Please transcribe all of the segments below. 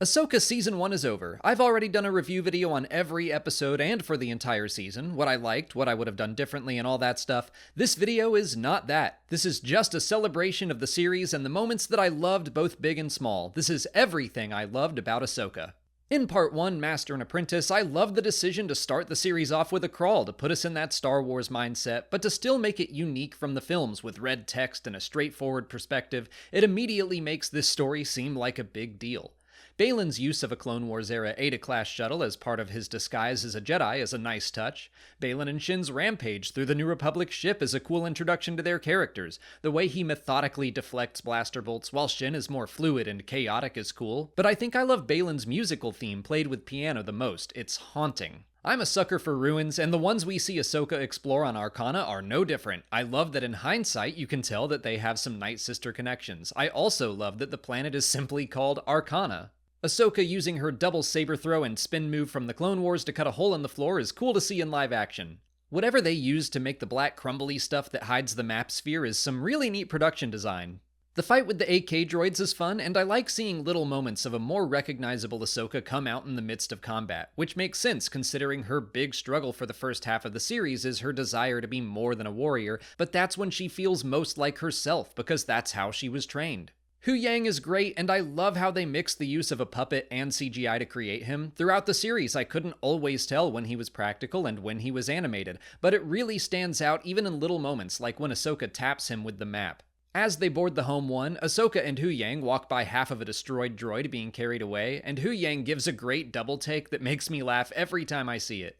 Ahsoka Season 1 is over. I've already done a review video on every episode and for the entire season, what I liked, what I would have done differently, and all that stuff. This video is not that. This is just a celebration of the series and the moments that I loved, both big and small. This is everything I loved about Ahsoka. In Part 1, Master and Apprentice, I loved the decision to start the series off with a crawl to put us in that Star Wars mindset, but to still make it unique from the films with red text and a straightforward perspective. It immediately makes this story seem like a big deal. Baylan's use of a Clone Wars era Eta-class shuttle as part of his disguise as a Jedi is a nice touch. Baylan and Shin's rampage through the New Republic ship is a cool introduction to their characters. The way he methodically deflects blaster bolts while Shin is more fluid and chaotic is cool. But I think I love Baylan's musical theme played with piano the most. It's haunting. I'm a sucker for ruins, and the ones we see Ahsoka explore on Arcana are no different. I love that in hindsight you can tell that they have some Night Sister connections. I also love that the planet is simply called Arcana. Ahsoka using her double saber throw and spin move from the Clone Wars to cut a hole in the floor is cool to see in live action. Whatever they used to make the black crumbly stuff that hides the map sphere is some really neat production design. The fight with the AK droids is fun, and I like seeing little moments of a more recognizable Ahsoka come out in the midst of combat, which makes sense considering her big struggle for the first half of the series is her desire to be more than a warrior, but that's when she feels most like herself because that's how she was trained. Huyang is great, and I love how they mix the use of a puppet and CGI to create him. Throughout the series, I couldn't always tell when he was practical and when he was animated, but it really stands out even in little moments like when Ahsoka taps him with the map. As they board the Home One, Ahsoka and Huyang walk by half of a destroyed droid being carried away, and Huyang gives a great double take that makes me laugh every time I see it.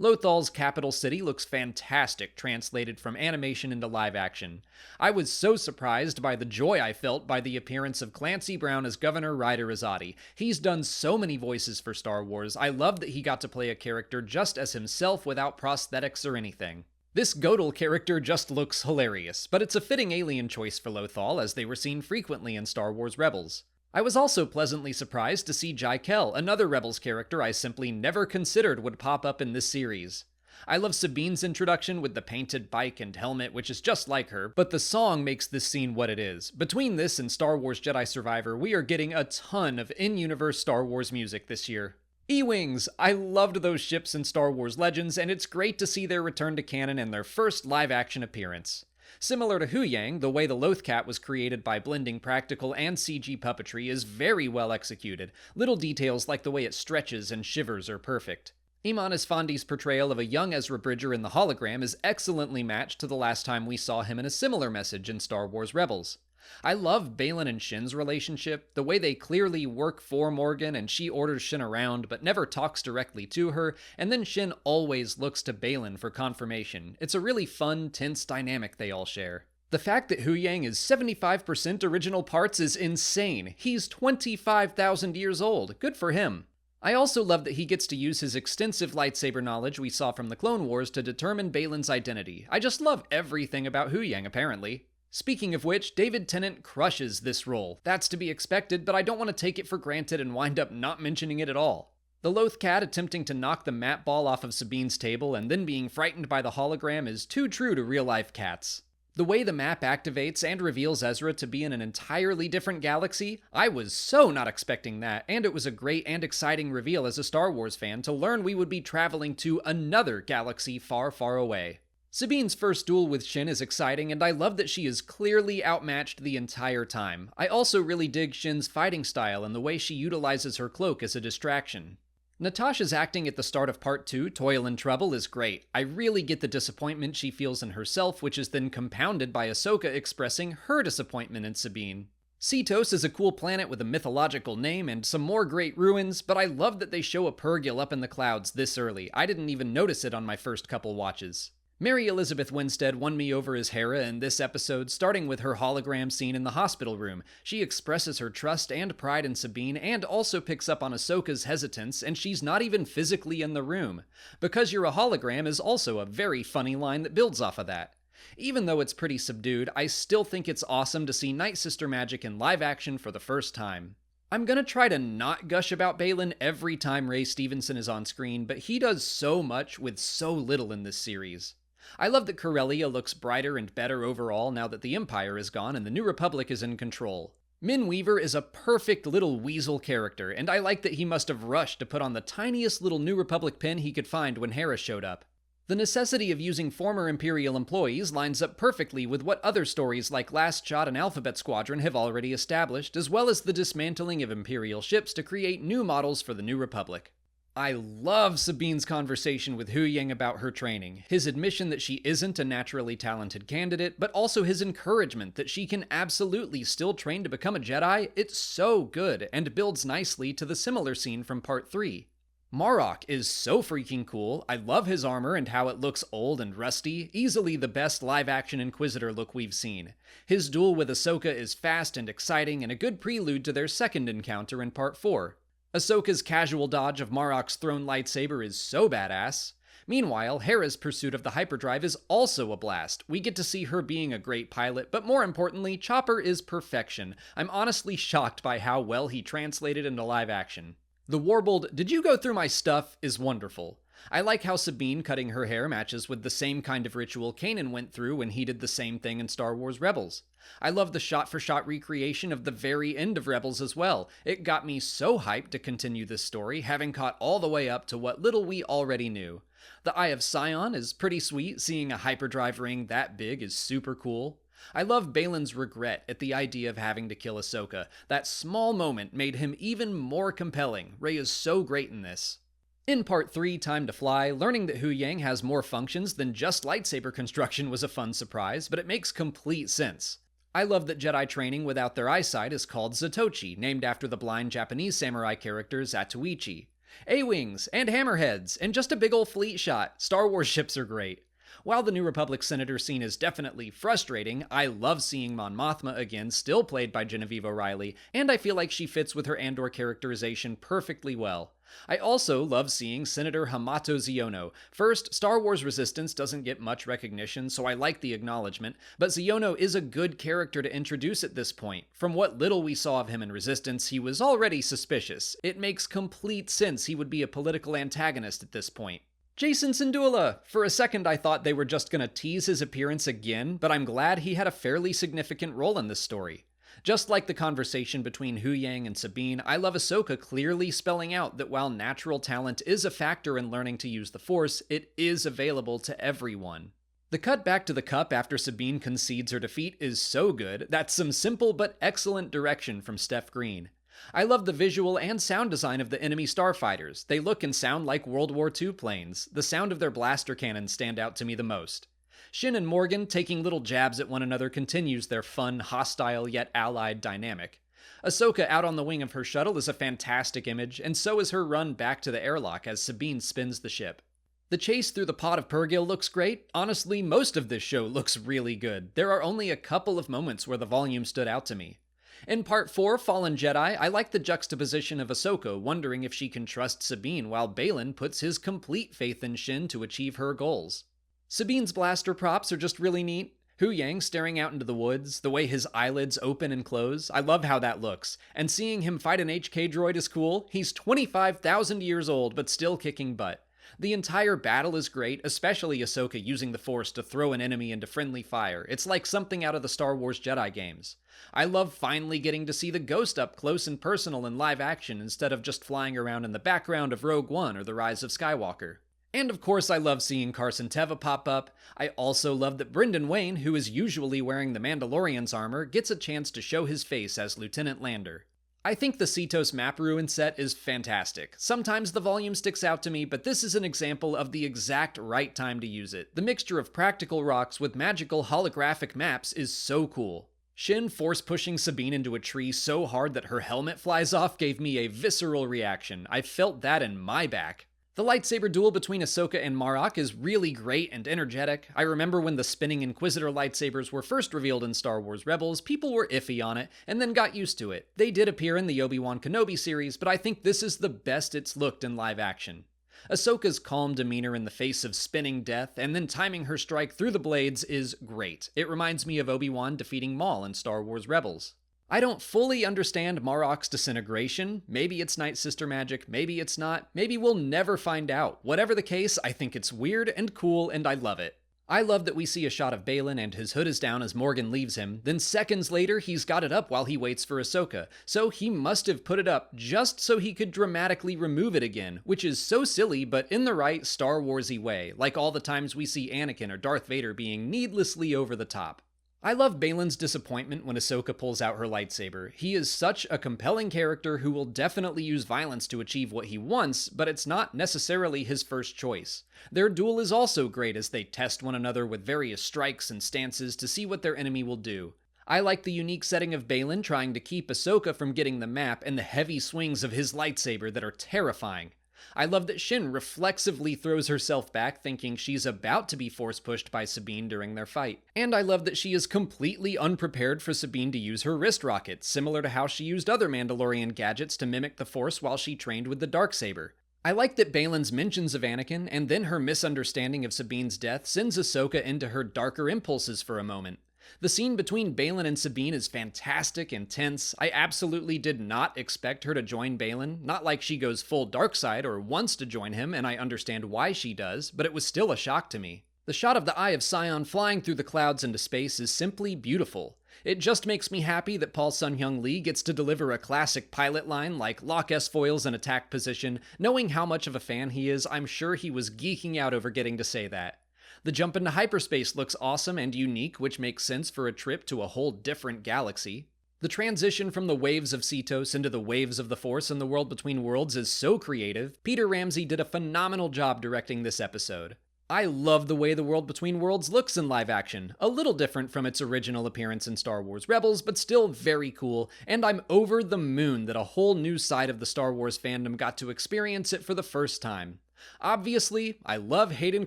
Lothal's capital city looks fantastic translated from animation into live action. I was so surprised by the joy I felt by the appearance of Clancy Brown as Governor Ryder Azadi. He's done so many voices for Star Wars. I love that he got to play a character just as himself without prosthetics or anything. This Godel character just looks hilarious, but it's a fitting alien choice for Lothal as they were seen frequently in Star Wars Rebels. I was also pleasantly surprised to see Jai Kell, another Rebels character I simply never considered would pop up in this series. I love Sabine's introduction with the painted bike and helmet, which is just like her, but the song makes this scene what it is. Between this and Star Wars Jedi Survivor, we are getting a ton of in-universe Star Wars music this year. E-Wings! I loved those ships in Star Wars Legends, and it's great to see their return to canon and their first live-action appearance. Similar to Huyang, the way the Lothcat was created by blending practical and CG puppetry is very well executed. Little details like the way it stretches and shivers are perfect. Iman Esfandi's portrayal of a young Ezra Bridger in the hologram is excellently matched to the last time we saw him in a similar message in Star Wars Rebels. I love Baylan and Shin's relationship, the way they clearly work for Morgan and she orders Shin around but never talks directly to her, and then Shin always looks to Baylan for confirmation. It's a really fun, tense dynamic they all share. The fact that Huyang is 75% original parts is insane. He's 25,000 years old. Good for him. I also love that he gets to use his extensive lightsaber knowledge we saw from the Clone Wars to determine Baylan's identity. I just love everything about Huyang, apparently. Speaking of which, David Tennant crushes this role. That's to be expected, but I don't want to take it for granted and wind up not mentioning it at all. The Lothcat attempting to knock the map ball off of Sabine's table and then being frightened by the hologram is too true to real-life cats. The way the map activates and reveals Ezra to be in an entirely different galaxy, I was so not expecting that, and it was a great and exciting reveal as a Star Wars fan to learn we would be traveling to another galaxy far, far away. Sabine's first duel with Shin is exciting, and I love that she is clearly outmatched the entire time. I also really dig Shin's fighting style and the way she utilizes her cloak as a distraction. Natasha's acting at the start of Part 2, Toil and Trouble, is great. I really get the disappointment she feels in herself, which is then compounded by Ahsoka expressing her disappointment in Sabine. Cetos is a cool planet with a mythological name and some more great ruins, but I love that they show a Purrgil up in the clouds this early. I didn't even notice it on my first couple watches. Mary Elizabeth Winstead won me over as Hera in this episode, starting with her hologram scene in the hospital room. She expresses her trust and pride in Sabine, and also picks up on Ahsoka's hesitance, and she's not even physically in the room. "Because you're a hologram" is also a very funny line that builds off of that. Even though it's pretty subdued, I still think it's awesome to see Night Sister magic in live action for the first time. I'm gonna try to not gush about Baylan every time Ray Stevenson is on screen, but he does so much with so little in this series. I love that Corellia looks brighter and better overall now that the Empire is gone and the New Republic is in control. Min Weaver is a perfect little weasel character, and I like that he must have rushed to put on the tiniest little New Republic pin he could find when Hera showed up. The necessity of using former Imperial employees lines up perfectly with what other stories like Last Shot and Alphabet Squadron have already established, as well as the dismantling of Imperial ships to create new models for the New Republic. I love Sabine's conversation with Huyang about her training, his admission that she isn't a naturally talented candidate, but also his encouragement that she can absolutely still train to become a Jedi. It's so good, and builds nicely to the similar scene from Part 3. Marok is so freaking cool. I love his armor and how it looks old and rusty, easily the best live-action Inquisitor look we've seen. His duel with Ahsoka is fast and exciting and a good prelude to their second encounter in Part 4. Ahsoka's casual dodge of Marok's thrown lightsaber is so badass. Meanwhile, Hera's pursuit of the hyperdrive is also a blast. We get to see her being a great pilot, but more importantly, Chopper is perfection. I'm honestly shocked by how well he translated into live action. The warbled, "Did you go through my stuff?" is wonderful. I like how Sabine cutting her hair matches with the same kind of ritual Kanan went through when he did the same thing in Star Wars Rebels. I love the shot-for-shot recreation of the very end of Rebels as well. It got me so hyped to continue this story, having caught all the way up to what little we already knew. The Eye of Sion is pretty sweet, seeing a hyperdrive ring that big is super cool. I love Balin's regret at the idea of having to kill Ahsoka. That small moment made him even more compelling. Rey is so great in this. In Part 3, Time to Fly, learning that Huyang has more functions than just lightsaber construction was a fun surprise, but it makes complete sense. I love that Jedi training without their eyesight is called Zatoichi, named after the blind Japanese samurai character Zatoichi. A-Wings, and Hammerheads, and just a big ol' fleet shot. Star Wars ships are great. While the New Republic Senator scene is definitely frustrating, I love seeing Mon Mothma again, still played by Genevieve O'Reilly, and I feel like she fits with her Andor characterization perfectly well. I also love seeing Senator Hamato Ziono. First, Star Wars Resistance doesn't get much recognition, so I like the acknowledgement, but Ziono is a good character to introduce at this point. From what little we saw of him in Resistance, he was already suspicious. It makes complete sense he would be a political antagonist at this point. Jason Syndulla! For a second I thought they were just gonna tease his appearance again, but I'm glad he had a fairly significant role in this story. Just like the conversation between Huyang and Sabine, I love Ahsoka clearly spelling out that while natural talent is a factor in learning to use the Force, it is available to everyone. The cut back to the cup after Sabine concedes her defeat is so good. That's some simple but excellent direction from Steph Green. I love the visual and sound design of the enemy starfighters. They look and sound like World War II planes. The sound of their blaster cannons stand out to me the most. Shin and Morgan taking little jabs at one another continues their fun, hostile yet allied dynamic. Ahsoka out on the wing of her shuttle is a fantastic image, and so is her run back to the airlock as Sabine spins the ship. The chase through the pod of Purgil looks great. Honestly, most of this show looks really good. There are only a couple of moments where the volume stood out to me. In Part 4, Fallen Jedi, I like the juxtaposition of Ahsoka wondering if she can trust Sabine while Baylan puts his complete faith in Shin to achieve her goals. Sabine's blaster props are just really neat. Huyang staring out into the woods, the way his eyelids open and close, I love how that looks. And seeing him fight an HK droid is cool. He's 25,000 years old, but still kicking butt. The entire battle is great, especially Ahsoka using the Force to throw an enemy into friendly fire. It's like something out of the Star Wars Jedi games. I love finally getting to see the Ghost up close and personal in live action instead of just flying around in the background of Rogue One or The Rise of Skywalker. And of course I love seeing Carson Teva pop up. I also love that Brendan Wayne, who is usually wearing the Mandalorian's armor, gets a chance to show his face as Lieutenant Lander. I think the Cetos map ruin set is fantastic. Sometimes the volume sticks out to me, but this is an example of the exact right time to use it. The mixture of practical rocks with magical holographic maps is so cool. Shin force pushing Sabine into a tree so hard that her helmet flies off gave me a visceral reaction. I felt that in my back. The lightsaber duel between Ahsoka and Marok is really great and energetic. I remember when the spinning Inquisitor lightsabers were first revealed in Star Wars Rebels, people were iffy on it, and then got used to it. They did appear in the Obi-Wan Kenobi series, but I think this is the best it's looked in live action. Ahsoka's calm demeanor in the face of spinning death, and then timing her strike through the blades is great. It reminds me of Obi-Wan defeating Maul in Star Wars Rebels. I don't fully understand Marok's disintegration. Maybe it's Night Sister magic, maybe it's not. Maybe we'll never find out. Whatever the case, I think it's weird and cool and I love it. I love that we see a shot of Balin and his hood is down as Morgan leaves him, then seconds later he's got it up while he waits for Ahsoka, so he must have put it up just so he could dramatically remove it again, which is so silly but in the right Star Warsy way, like all the times we see Anakin or Darth Vader being needlessly over the top. I love Balin's disappointment when Ahsoka pulls out her lightsaber. He is such a compelling character who will definitely use violence to achieve what he wants, but it's not necessarily his first choice. Their duel is also great as they test one another with various strikes and stances to see what their enemy will do. I like the unique setting of Balin trying to keep Ahsoka from getting the map and the heavy swings of his lightsaber that are terrifying. I love that Shin reflexively throws herself back thinking she's about to be force-pushed by Sabine during their fight. And I love that she is completely unprepared for Sabine to use her wrist rocket, similar to how she used other Mandalorian gadgets to mimic the Force while she trained with the Darksaber. I like that Balin's mentions of Anakin and then her misunderstanding of Sabine's death sends Ahsoka into her darker impulses for a moment. The scene between Balin and Sabine is fantastic and tense. I absolutely did not expect her to join Balin, not like she goes full dark side or wants to join him, and I understand why she does, but it was still a shock to me. The shot of the Eye of Sion flying through the clouds into space is simply beautiful. It just makes me happy that Paul Sun-Hyung Lee gets to deliver a classic pilot line like lock S-foils in attack position. Knowing how much of a fan he is, I'm sure he was geeking out over getting to say that. The jump into hyperspace looks awesome and unique, which makes sense for a trip to a whole different galaxy. The transition from the waves of Cetos into the waves of the Force in the World Between Worlds is so creative. Peter Ramsey did a phenomenal job directing this episode. I love the way the World Between Worlds looks in live action, a little different from its original appearance in Star Wars Rebels, but still very cool, and I'm over the moon that a whole new side of the Star Wars fandom got to experience it for the first time. Obviously, I love Hayden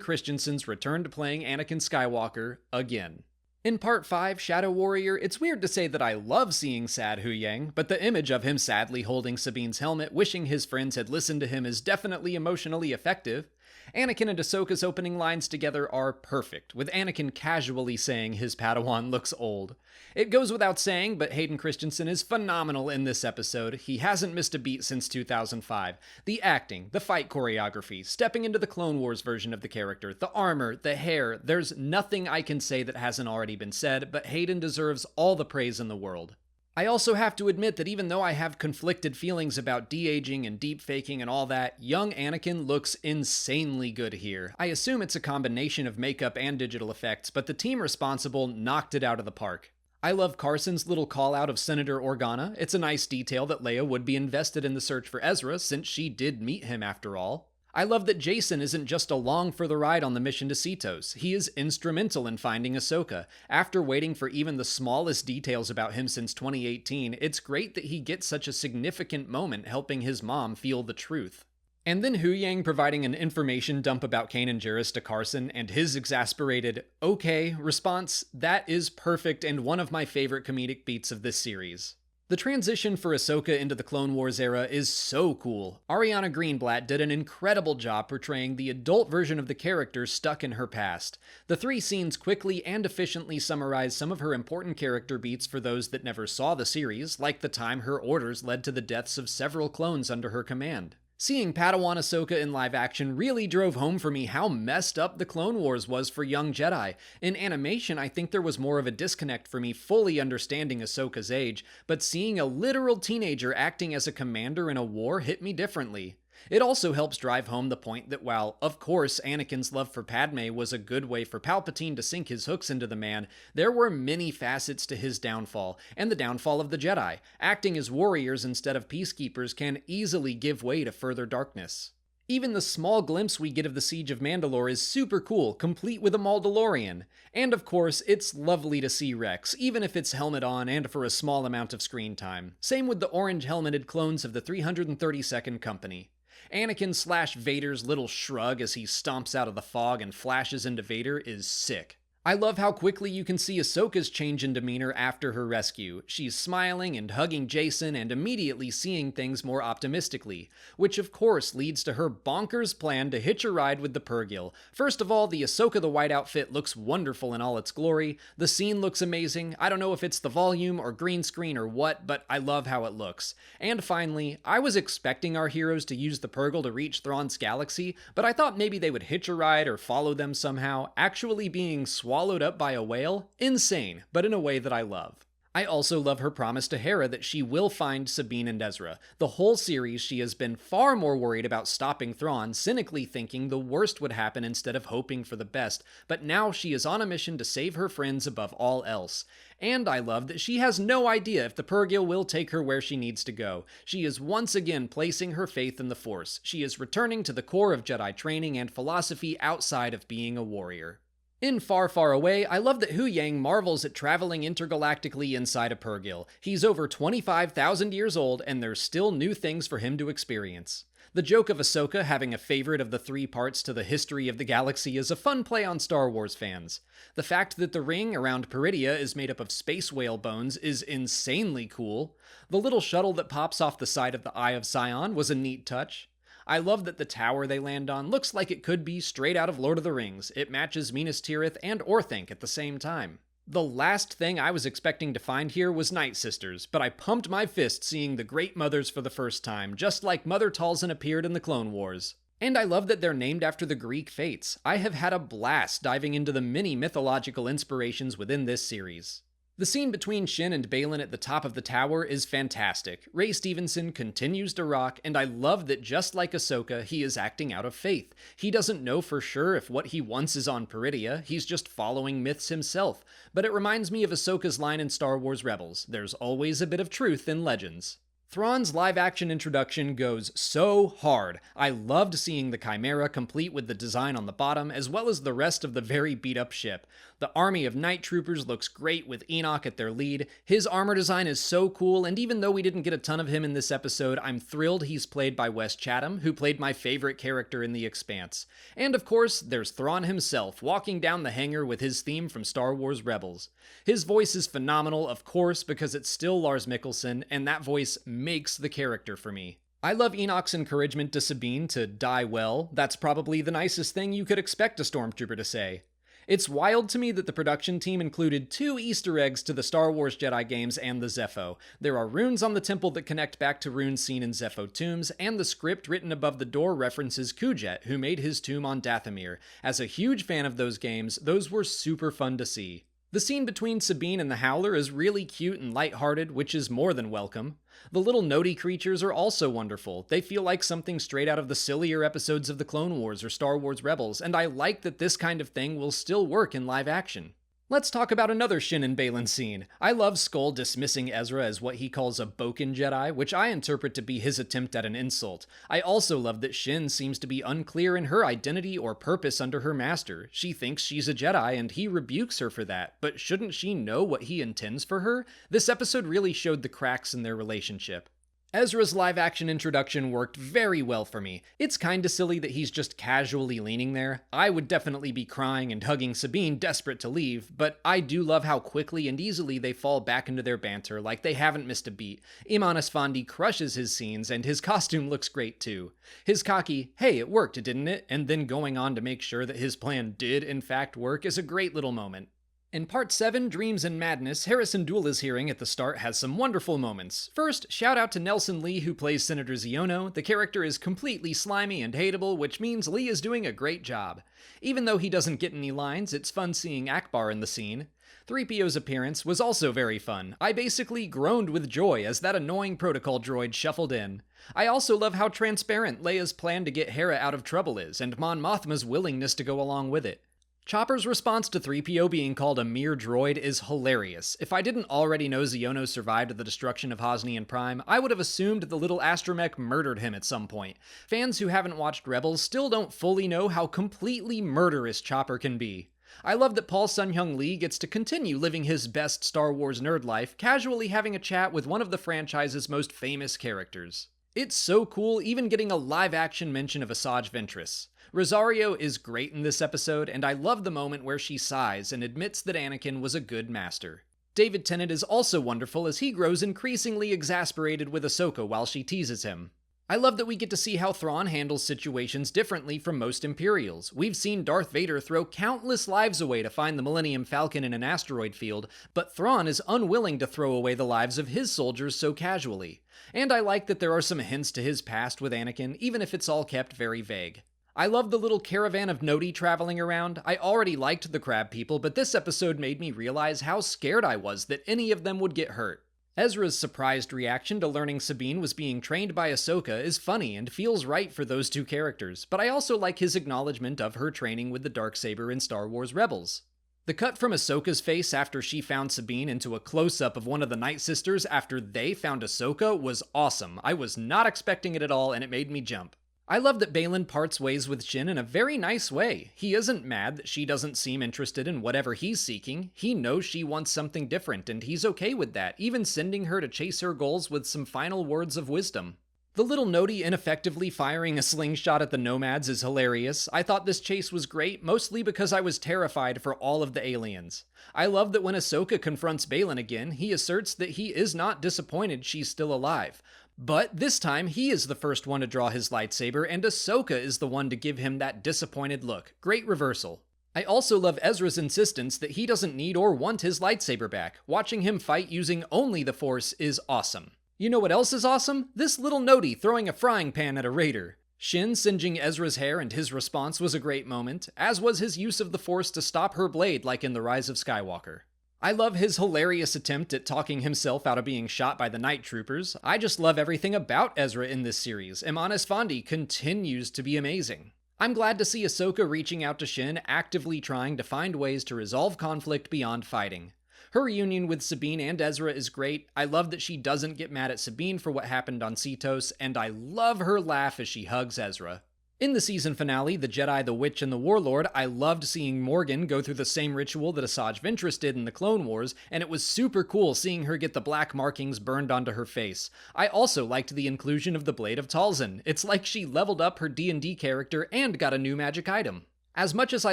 Christensen's return to playing Anakin Skywalker again. In Part 5, Shadow Warrior, it's weird to say that I love seeing sad Huyang, but the image of him sadly holding Sabine's helmet, wishing his friends had listened to him is definitely emotionally effective. Anakin and Ahsoka's opening lines together are perfect, with Anakin casually saying his Padawan looks old. It goes without saying, but Hayden Christensen is phenomenal in this episode. He hasn't missed a beat since 2005. The acting, the fight choreography, stepping into the Clone Wars version of the character, the armor, the hair, there's nothing I can say that hasn't already been said, but Hayden deserves all the praise in the world. I also have to admit that even though I have conflicted feelings about de-aging and deep-faking and all that, young Anakin looks insanely good here. I assume it's a combination of makeup and digital effects, but the team responsible knocked it out of the park. I love Carson's little call-out of Senator Organa. It's a nice detail that Leia would be invested in the search for Ezra, since she did meet him after all. I love that Jason isn't just along for the ride on the mission to Cetos. He is instrumental in finding Ahsoka. After waiting for even the smallest details about him since 2018, it's great that he gets such a significant moment helping his mom feel the truth. And then Huyang providing an information dump about Kanan Jarrus to Carson and his exasperated, "Okay" response, that is perfect and one of my favorite comedic beats of this series. The transition for Ahsoka into the Clone Wars era is so cool. Ariana Greenblatt did an incredible job portraying the adult version of the character stuck in her past. The three scenes quickly and efficiently summarize some of her important character beats for those that never saw the series, like the time her orders led to the deaths of several clones under her command. Seeing Padawan Ahsoka in live action really drove home for me how messed up the Clone Wars was for young Jedi. In animation, I think there was more of a disconnect for me fully understanding Ahsoka's age, but seeing a literal teenager acting as a commander in a war hit me differently. It also helps drive home the point that while, of course, Anakin's love for Padme was a good way for Palpatine to sink his hooks into the man, there were many facets to his downfall, and the downfall of the Jedi. Acting as warriors instead of peacekeepers can easily give way to further darkness. Even the small glimpse we get of the Siege of Mandalore is super cool, complete with a Mandalorian. And of course, it's lovely to see Rex, even if it's helmet on and for a small amount of screen time. Same with the orange-helmeted clones of the 332nd Company. Anakin/Vader's little shrug as he stomps out of the fog and flashes into Vader is sick. I love how quickly you can see Ahsoka's change in demeanor after her rescue. She's smiling and hugging Jason and immediately seeing things more optimistically, which of course leads to her bonkers plan to hitch a ride with the Purrgil. First of all, the Ahsoka the White outfit looks wonderful in all its glory. The scene looks amazing. I don't know if it's the volume or green screen or what, but I love how it looks. And finally, I was expecting our heroes to use the Purrgil to reach Thrawn's galaxy, but I thought maybe they would hitch a ride or follow them somehow. Actually being swallowed up by a whale? Insane, but in a way that I love. I also love her promise to Hera that she will find Sabine and Ezra. The whole series, she has been far more worried about stopping Thrawn, cynically thinking the worst would happen instead of hoping for the best, but now she is on a mission to save her friends above all else. And I love that she has no idea if the Purrgil will take her where she needs to go. She is once again placing her faith in the Force. She is returning to the core of Jedi training and philosophy outside of being a warrior. In Far, Far Away, I love that Hu Yang marvels at traveling intergalactically inside a Purrgil. He's over 25,000 years old, and there's still new things for him to experience. The joke of Ahsoka having a favorite of the 3 parts to the history of the galaxy is a fun play on Star Wars fans. The fact that the ring around Peridia is made up of space whale bones is insanely cool. The little shuttle that pops off the side of the Eye of Sion was a neat touch. I love that the tower they land on looks like it could be straight out of Lord of the Rings. It matches Minas Tirith and Orthanc at the same time. The last thing I was expecting to find here was Night Sisters, but I pumped my fist seeing the Great Mothers for the first time, just like Mother Talzin appeared in the Clone Wars. And I love that they're named after the Greek fates. I have had a blast diving into the many mythological inspirations within this series. The scene between Shin and Baylan at the top of the tower is fantastic. Ray Stevenson continues to rock, and I love that just like Ahsoka, he is acting out of faith. He doesn't know for sure if what he wants is on Peridia, he's just following myths himself. But it reminds me of Ahsoka's line in Star Wars Rebels, "There's always a bit of truth in legends." Thrawn's live-action introduction goes so hard. I loved seeing the Chimera complete with the design on the bottom, as well as the rest of the very beat-up ship. The army of night troopers looks great with Enoch at their lead. His armor design is so cool, and even though we didn't get a ton of him in this episode, I'm thrilled he's played by Wes Chatham, who played my favorite character in The Expanse. And of course, there's Thrawn himself, walking down the hangar with his theme from Star Wars Rebels. His voice is phenomenal, of course, because it's still Lars Mikkelsen, and that voice makes the character for me. I love Enoch's encouragement to Sabine to die well. That's probably the nicest thing you could expect a stormtrooper to say. It's wild to me that the production team included 2 Easter eggs to the Star Wars Jedi games and the Zepho. There are runes on the temple that connect back to runes seen in Zepho tombs, and the script written above the door references Kujet, who made his tomb on Dathomir. As a huge fan of those games, those were super fun to see. The scene between Sabine and the Howler is really cute and lighthearted, which is more than welcome. The little noti creatures are also wonderful. They feel like something straight out of the sillier episodes of the Clone Wars or Star Wars Rebels, and I like that this kind of thing will still work in live action. Let's talk about another Shin and Baylan scene. I love Skull dismissing Ezra as what he calls a Boken Jedi, which I interpret to be his attempt at an insult. I also love that Shin seems to be unclear in her identity or purpose under her master. She thinks she's a Jedi, and he rebukes her for that, but shouldn't she know what he intends for her? This episode really showed the cracks in their relationship. Ezra's live-action introduction worked very well for me. It's kinda silly that he's just casually leaning there. I would definitely be crying and hugging Sabine, desperate to leave, but I do love how quickly and easily they fall back into their banter like they haven't missed a beat. Iman Esfandi crushes his scenes, and his costume looks great too. His cocky, "Hey, it worked, didn't it?" and then going on to make sure that his plan did in fact work is a great little moment. In Part 7, Dreams and Madness, Harrison Dula's hearing at the start has some wonderful moments. First, shout out to Nelson Lee who plays Senator Ziono. The character is completely slimy and hateable, which means Lee is doing a great job. Even though he doesn't get any lines, it's fun seeing Akbar in the scene. 3PO's appearance was also very fun. I basically groaned with joy as that annoying protocol droid shuffled in. I also love how transparent Leia's plan to get Hera out of trouble is, and Mon Mothma's willingness to go along with it. Chopper's response to 3PO being called a mere droid is hilarious. If I didn't already know Ziono survived the destruction of Hosnian Prime, I would have assumed the little astromech murdered him at some point. Fans who haven't watched Rebels still don't fully know how completely murderous Chopper can be. I love that Paul Sun-Hyung Lee gets to continue living his best Star Wars nerd life, casually having a chat with one of the franchise's most famous characters. It's so cool even getting a live-action mention of Asajj Ventress. Rosario is great in this episode, and I love the moment where she sighs and admits that Anakin was a good master. David Tennant is also wonderful as he grows increasingly exasperated with Ahsoka while she teases him. I love that we get to see how Thrawn handles situations differently from most Imperials. We've seen Darth Vader throw countless lives away to find the Millennium Falcon in an asteroid field, but Thrawn is unwilling to throw away the lives of his soldiers so casually. And I like that there are some hints to his past with Anakin, even if it's all kept very vague. I love the little caravan of Noti traveling around. I already liked the crab people, but this episode made me realize how scared I was that any of them would get hurt. Ezra's surprised reaction to learning Sabine was being trained by Ahsoka is funny and feels right for those two characters, but I also like his acknowledgement of her training with the Darksaber in Star Wars Rebels. The cut from Ahsoka's face after she found Sabine into a close-up of one of the Night Sisters after they found Ahsoka was awesome. I was not expecting it at all, and it made me jump. I love that Baylan parts ways with Shin in a very nice way. He isn't mad that she doesn't seem interested in whatever he's seeking. He knows she wants something different, and he's okay with that, even sending her to chase her goals with some final words of wisdom. The little Noti ineffectively firing a slingshot at the Nomads is hilarious. I thought this chase was great, mostly because I was terrified for all of the aliens. I love that when Ahsoka confronts Baylan again, he asserts that he is not disappointed she's still alive. But this time, he is the first one to draw his lightsaber, and Ahsoka is the one to give him that disappointed look. Great reversal. I also love Ezra's insistence that he doesn't need or want his lightsaber back. Watching him fight using only the Force is awesome. You know what else is awesome? This little Noti throwing a frying pan at a raider. Shin singeing Ezra's hair and his response was a great moment, as was his use of the Force to stop her blade like in The Rise of Skywalker. I love his hilarious attempt at talking himself out of being shot by the Night Troopers. I just love everything about Ezra in this series. Eman Esfandi continues to be amazing. I'm glad to see Ahsoka reaching out to Shin, actively trying to find ways to resolve conflict beyond fighting. Her reunion with Sabine and Ezra is great. I love that she doesn't get mad at Sabine for what happened on Cetos, and I love her laugh as she hugs Ezra. In the season finale, The Jedi, the Witch, and the Warlord, I loved seeing Morgan go through the same ritual that Asajj Ventress did in the Clone Wars, and it was super cool seeing her get the black markings burned onto her face. I also liked the inclusion of the Blade of Talzin. It's like she leveled up her D&D character and got a new magic item. As much as I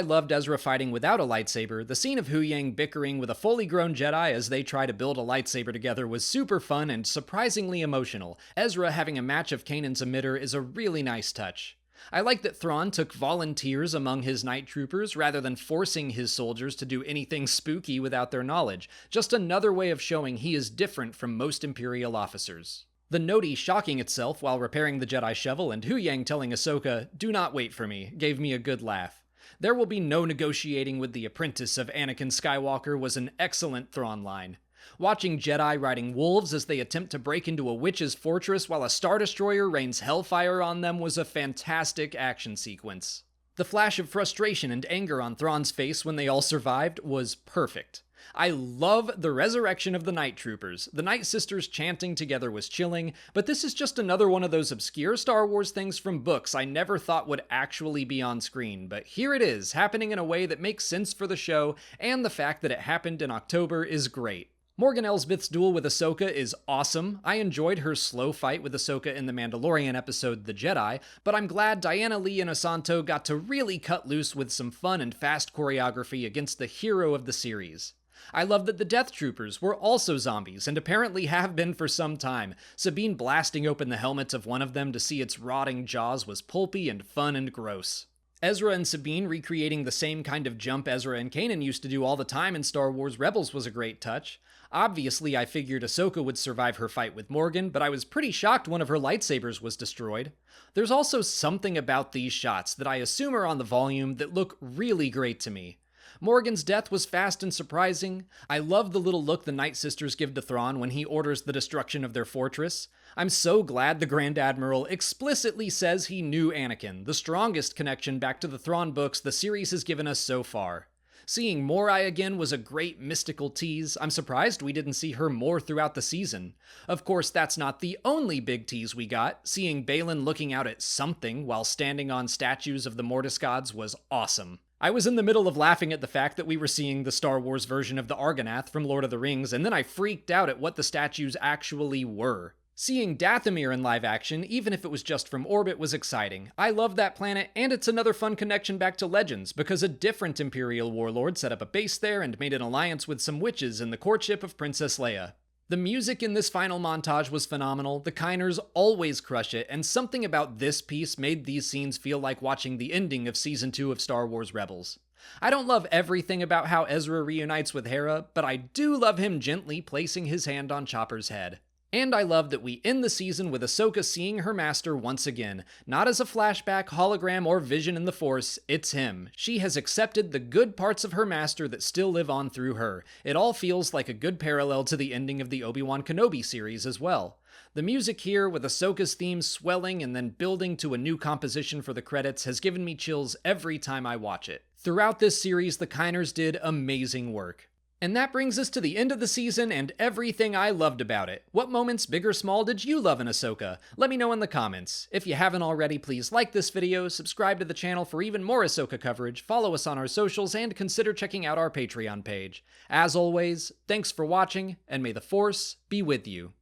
loved Ezra fighting without a lightsaber, the scene of Huyang bickering with a fully grown Jedi as they try to build a lightsaber together was super fun and surprisingly emotional. Ezra having a match of Kanan's emitter is a really nice touch. I like that Thrawn took volunteers among his night troopers rather than forcing his soldiers to do anything spooky without their knowledge, just another way of showing he is different from most Imperial officers. The Noti shocking itself while repairing the Jedi shovel and Huyang telling Ahsoka, "Do not wait for me," gave me a good laugh. "There will be no negotiating with the apprentice of Anakin Skywalker" was an excellent Thrawn line. Watching Jedi riding wolves as they attempt to break into a witch's fortress while a Star Destroyer rains hellfire on them was a fantastic action sequence. The flash of frustration and anger on Thrawn's face when they all survived was perfect. I love the resurrection of the Night Troopers. The Night Sisters chanting together was chilling, but this is just another one of those obscure Star Wars things from books I never thought would actually be on screen, but here it is, happening in a way that makes sense for the show, and the fact that it happened in October is great. Morgan Elsbeth's duel with Ahsoka is awesome. I enjoyed her slow fight with Ahsoka in the Mandalorian episode The Jedi, but I'm glad Diana Lee and Osanto got to really cut loose with some fun and fast choreography against the hero of the series. I love that the Death Troopers were also zombies, and apparently have been for some time. Sabine blasting open the helmets of one of them to see its rotting jaws was pulpy and fun and gross. Ezra and Sabine recreating the same kind of jump Ezra and Kanan used to do all the time in Star Wars Rebels was a great touch. Obviously, I figured Ahsoka would survive her fight with Morgan, but I was pretty shocked one of her lightsabers was destroyed. There's also something about these shots that I assume are on the volume that look really great to me. Morgan's death was fast and surprising. I love the little look the Night Sisters give to Thrawn when he orders the destruction of their fortress. I'm so glad the Grand Admiral explicitly says he knew Anakin, the strongest connection back to the Thrawn books the series has given us so far. Seeing Morai again was a great mystical tease. I'm surprised we didn't see her more throughout the season. Of course, that's not the only big tease we got. Seeing Baylan looking out at something while standing on statues of the Mortis gods was awesome. I was in the middle of laughing at the fact that we were seeing the Star Wars version of the Argonath from Lord of the Rings, and then I freaked out at what the statues actually were. Seeing Dathomir in live action, even if it was just from orbit, was exciting. I love that planet, and it's another fun connection back to Legends, because a different Imperial warlord set up a base there and made an alliance with some witches in the courtship of Princess Leia. The music in this final montage was phenomenal, the Kyners always crush it, and something about this piece made these scenes feel like watching the ending of Season 2 of Star Wars Rebels. I don't love everything about how Ezra reunites with Hera, but I do love him gently placing his hand on Chopper's head. And I love that we end the season with Ahsoka seeing her master once again. Not as a flashback, hologram, or vision in the Force, it's him. She has accepted the good parts of her master that still live on through her. It all feels like a good parallel to the ending of the Obi-Wan Kenobi series as well. The music here, with Ahsoka's theme swelling and then building to a new composition for the credits, has given me chills every time I watch it. Throughout this series, the Kyners did amazing work. And that brings us to the end of the season and everything I loved about it. What moments, big or small, did you love in Ahsoka? Let me know in the comments. If you haven't already, please like this video, subscribe to the channel for even more Ahsoka coverage, follow us on our socials, and consider checking out our Patreon page. As always, thanks for watching, and may the Force be with you.